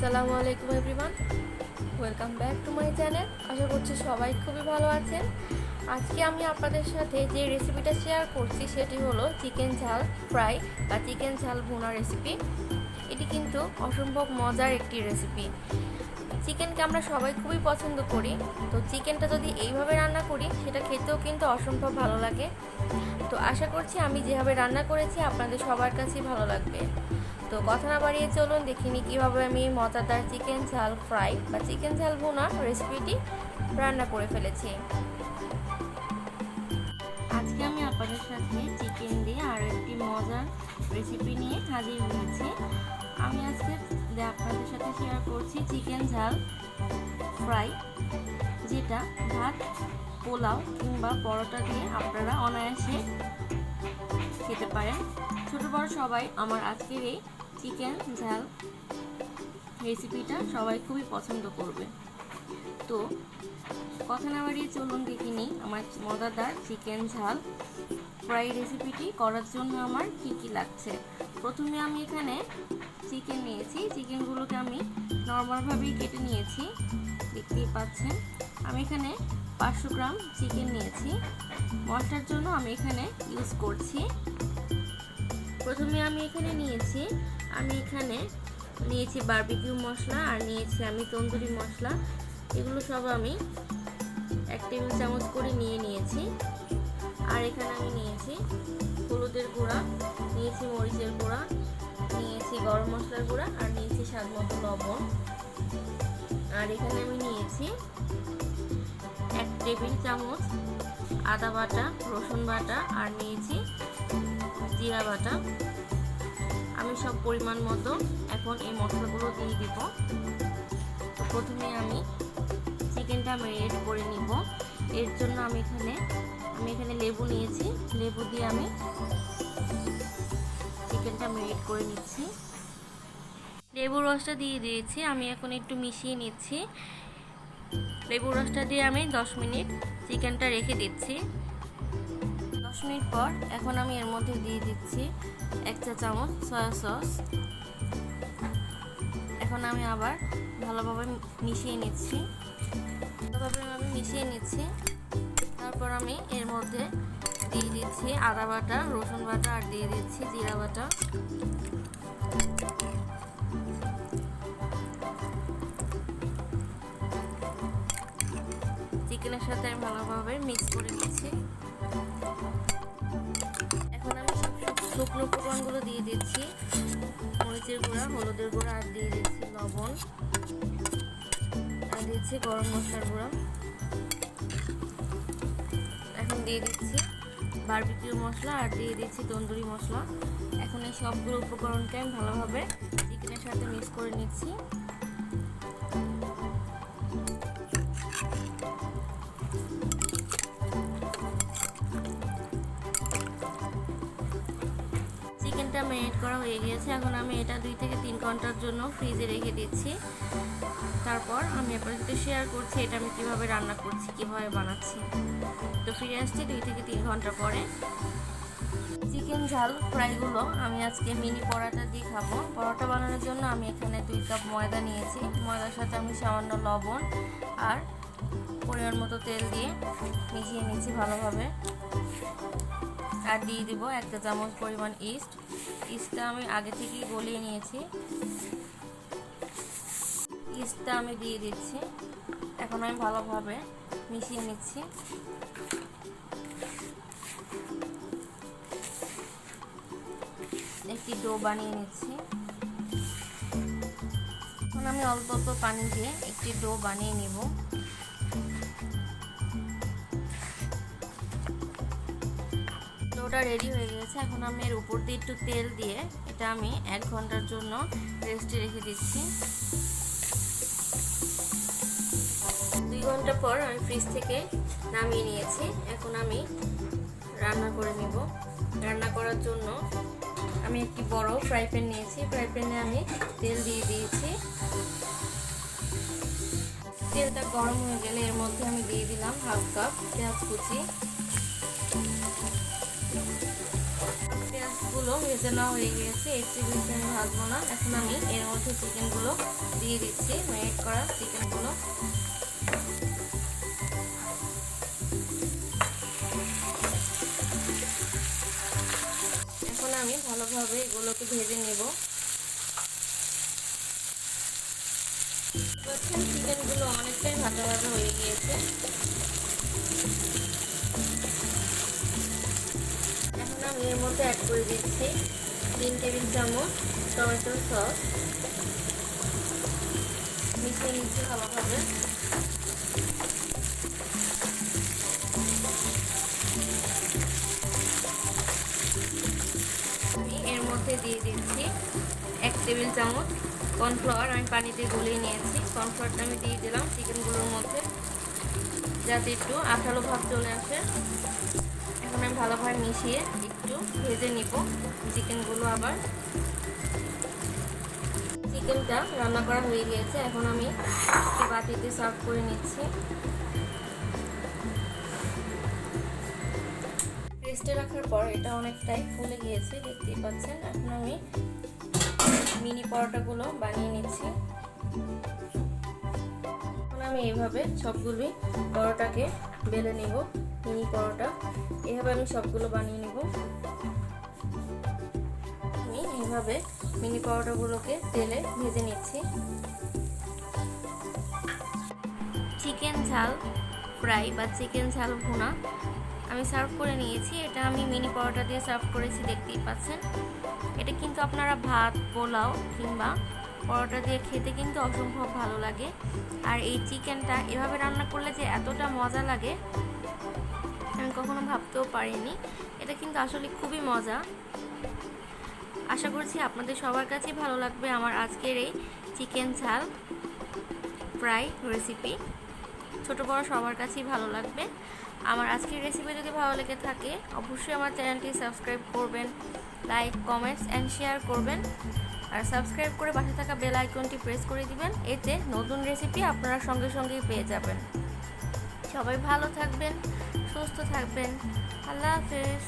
আসসালামু আলাইকুম everyone, welcome back to my channel. আশা করছি সবাই খুবই ভালো আছেন। আজকে আমি আপনাদের সাথে যে রেসিপিটা শেয়ার করছি সেটি হলো চিকেন ঝাল ফ্রাই বা চিকেন ঝাল ভুনা রেসিপি। এটি কিন্তু অসম্ভব মজার একটি রেসিপি। চিকেনকে আমরা সবাই খুবই পছন্দ করি, তো চিকেনটা যদি এইভাবে রান্না করি সেটা খেতেও কিন্তু অসম্ভব ভালো লাগে। তো আশা করছি আমি যেভাবে রান্না করেছি আপনাদের সবার কাছেই ভালো লাগবে। তো কথা না বাড়িয়ে চলুন দেখিনি কীভাবে আমি মজাদার চিকেন ঝাল ফ্রাই বা চিকেন ঝাল ভুনা রেসিপিটি রান্না করে ফেলেছি। আজকে আমি আপনাদের সাথে চিকেন দিয়ে আরও একটি মজার রেসিপি নিয়ে হাজির হয়েছি। আমি আজকে আপনাদের সাথে শেয়ার করছি চিকেন ঝাল ফ্রাই, যেটা ভাত, পোলাও কিংবা পরোটা দিয়ে আপনারা অনায়াসে খেতে পারেন। ছোটো বড় সবাই আমার আজকের এই চিকেন ঝাল রেসিপিটা সবাই খুবই পছন্দ করবে। তো কথা না বাড়িয়ে চলুন দেখে নিই আমার মজাদার চিকেন ঝাল ফ্রাই রেসিপিটি করার জন্য আমার কি কি লাগছে। প্রথমে আমি এখানে চিকেন নিয়েছি। চিকেনগুলোকে আমি নর্মালভাবেই কেটে নিয়েছি, দেখতেই পাচ্ছেন। আমি এখানে 500 গ্রাম চিকেন নিয়েছি। মশলার জন্য আমি এখানে ইউজ করছি, প্রথমে আমি এখানে নিয়েছি বারবিকিউ মশলা, আর নিয়েছি আমি তন্দুরি মশলা। এগুলো সব আমি 1 টেবিল চামচ করে নিয়েছি। আর এখানে আমি নিয়েছি হলুদের গুঁড়া, নিয়েছি মরিচের গুঁড়া, নিয়েছি গরম মশলার গুঁড়া, আর নিয়েছি স্বাদ মতো লবণ। আর এখানে আমি নিয়েছি 1 টেবিল চামচ আদা বাটা, রসুন বাটা, আর নিয়েছি জিরা বাটা। আমি সব পরিমাণ মতো এখন এই মশলাগুলো দিয়ে দিব। তো প্রথমে আমি চিকেনটা ম্যারিনেট করে নিব। এর জন্য আমি এখানে লেবু নিয়েছি। লেবু দিয়ে আমি চিকেনটা ম্যারিনেট করে নিচ্ছি। লেবুর রসটা দিয়ে দিয়েছি, আমি এখন একটু মিশিয়ে নিচ্ছি। লেবুর রসটা দিয়ে আমি 10 মিনিট চিকেনটা রেখে দিচ্ছি। 10 মিনিট পর এখন আমি এর মধ্যে দিয়ে দিচ্ছি 1 চা চামচ সয়া সস। এখন আমি আবার ভালোভাবে মিশিয়ে নিচ্ছি। তারপর আমি এর মধ্যে দিয়ে দিচ্ছি আদা বাটা, রসুন বাটা, আর দিয়ে দিচ্ছি জিরা বাটা। চিকেনের সাথে আমি ভালোভাবে মিক্স করে নিচ্ছি। এখন আমি শুকনো উপকরণগুলো দিয়ে দিচ্ছি, মরিচের গুঁড়া, হলুদের গুঁড়া, আর দিয়ে দিচ্ছি লবণ, আর দিচ্ছি গরম মশলার গুঁড়া। এখন দিয়ে দিচ্ছি বারবিকিউ মশলা, আর দিয়ে দিচ্ছি তন্দুরি মশলা। এখন এই সবগুলো উপকরণকে আমি ভালোভাবে চিকেনের সাথে মিক্স করে নিচ্ছি। চিকেনটা ম্যারিনেট করা হয়ে গিয়েছে। এখন আমি এটা 2 থেকে 3 ঘন্টার জন্য ফ্রিজে রেখে দিচ্ছি। তারপর আমি আপনাদের সাথে শেয়ার করছি এটা আমি কিভাবে রান্না করছি, কিভাবে বানাচ্ছি। তো ফিরে আসছি 2 থেকে 3 ঘন্টা পরে। চিকেন ঝাল ফ্রাইগুলো আমি আজকে মিনি পরোটা দিয়ে খাবো। পরোটা বানানোর জন্য আমি এখানে 2 কাপ ময়দা নিয়েছি। ময়দার সাথে আমি সামান্য লবণ আর পরিমাণ মতো তেল দিয়ে মিশিয়ে নিচ্ছি ভালোভাবে। আর দিয়ে দিব 1 চা চামচ পরিমাণ ইস্টটা আমি আগে থেকেই গলিয়ে নিয়েছি। ইস্টটা আমি দিয়ে দিচ্ছি। এখন আমি ভালোভাবে মিশিয়ে নিচ্ছি। একটি ডো বানিয়ে নিচ্ছি। এখন আমি অল্প অল্প পানি দিয়ে একটি ডো বানিয়ে নিব। ডোটা রেডি হয়ে গেছে। এখন আমি এর উপর দিয়ে একটু তেল দিয়ে এটা আমি 1 ঘন্টার জন্য রেস্টে রেখে দিচ্ছি। 2 ঘন্টা পর আমি ফ্রিজ থেকে নামিয়ে নিয়েছি। এখন আমি রান্না করে নিব। রান্না করার জন্য আমি একটি বড় ফ্রাই প্যান নিয়েছি। ফ্রাই প্যানে আমি তেল দিয়ে দিয়েছি। তেলটা গরম হয়ে গেলে এর মধ্যে আমি দিয়ে দিলাম 1/2 কাপ পেঁয়াজ কুচি। পেঁয়াজগুলো চিকেনগুলো ভেজে নেওয়া হয়ে গিয়েছে, একটু বেশি আমি ভাজবো না। এখন আমি এর মধ্যে চিকেনগুলো দিয়ে দিচ্ছি, ম্যারিনেট করা চিকেনগুলো। এখন আমি ভালোভাবে এগুলোকে ভেজে নেব। চিকেনগুলো অনেকটাই ভাজা ভাজা হয়ে গিয়েছে। এখন আমি এর মধ্যে অ্যাড করে দিচ্ছি 3 টেবিল চামচ টমেটো সস। মিশিয়ে নিচ্ছি ভালোভাবে। আমি এর মধ্যে দিয়ে দিচ্ছি 1 টেবিল চামচ কর্নফ্লাওয়ার। আমি পানিতে গলিয়ে নিয়েছি। কর্নফ্লাওয়ারটা আমি দিয়ে দিলাম চিকেনগুলোর মধ্যে, যাতে একটু আঠালো ভাব চলে আসে। এখন আমি ভালোভাবে মিশিয়ে একটু ভেজে নিব চিকেনগুলো। আবার চিকেনটা রান্না করা হয়ে গিয়েছে। এখন আমি একটি বাটিতে সার্ভ করে নিচ্ছি। রেস্টে রাখার পর এটা অনেকটাই ফুলে গিয়েছে, দেখতেই পাচ্ছেন। এখন আমি মিনি পরোটাগুলো বানিয়ে নিচ্ছি। এখন আমি এইভাবে সবগুলোই পরোটাকে বেলে নিব, মিনি পরোটা। এভাবে আমি সবগুলো বানিয়ে নিব। আমি এইভাবে মিনি পরোটাগুলোকে তেলে ভেজে নিচ্ছি। চিকেন ঝাল ফ্রাই বা চিকেন ঝাল ভুনা আমি সার্ভ করে নিয়েছি। এটা আমি মিনি পরোটা দিয়ে সার্ভ করেছি, দেখতেই পাচ্ছেন। এটা কিন্তু আপনারা ভাত, পোলাও কিংবা পরোটা দিয়ে খেতে কিন্তু অসম্ভব ভালো লাগে। আর এই চিকেনটা এভাবে রান্না করলে যে এতটা মজা লাগে আমি কখনো ভাবতেও পারিনি। এটা কিন্তু আসলে খুবই মজা। আশা করছি আপনাদের সবার কাছেই ভালো লাগবে আমার আজকের এই চিকেন ঝাল ফ্রাই রেসিপি। ছোট বড় সবার কাছেই ভালো লাগবে। আমার আজকের রেসিপি যদি ভালো লেগে থাকে অবশ্যই আমার চ্যানেলটি সাবস্ক্রাইব করবেন, লাইক, কমেন্টস অ্যান্ড শেয়ার করবেন। আর সাবস্ক্রাইব করে পাশে থাকা বেল আইকনটি প্রেস করে দিবেন, এতে নতুন রেসিপি আপনারা সঙ্গে সঙ্গেই পেয়ে যাবেন। সবাই ভালো থাকবেন, সুস্থ থাকবেন। আল্লাহ হাফেজ।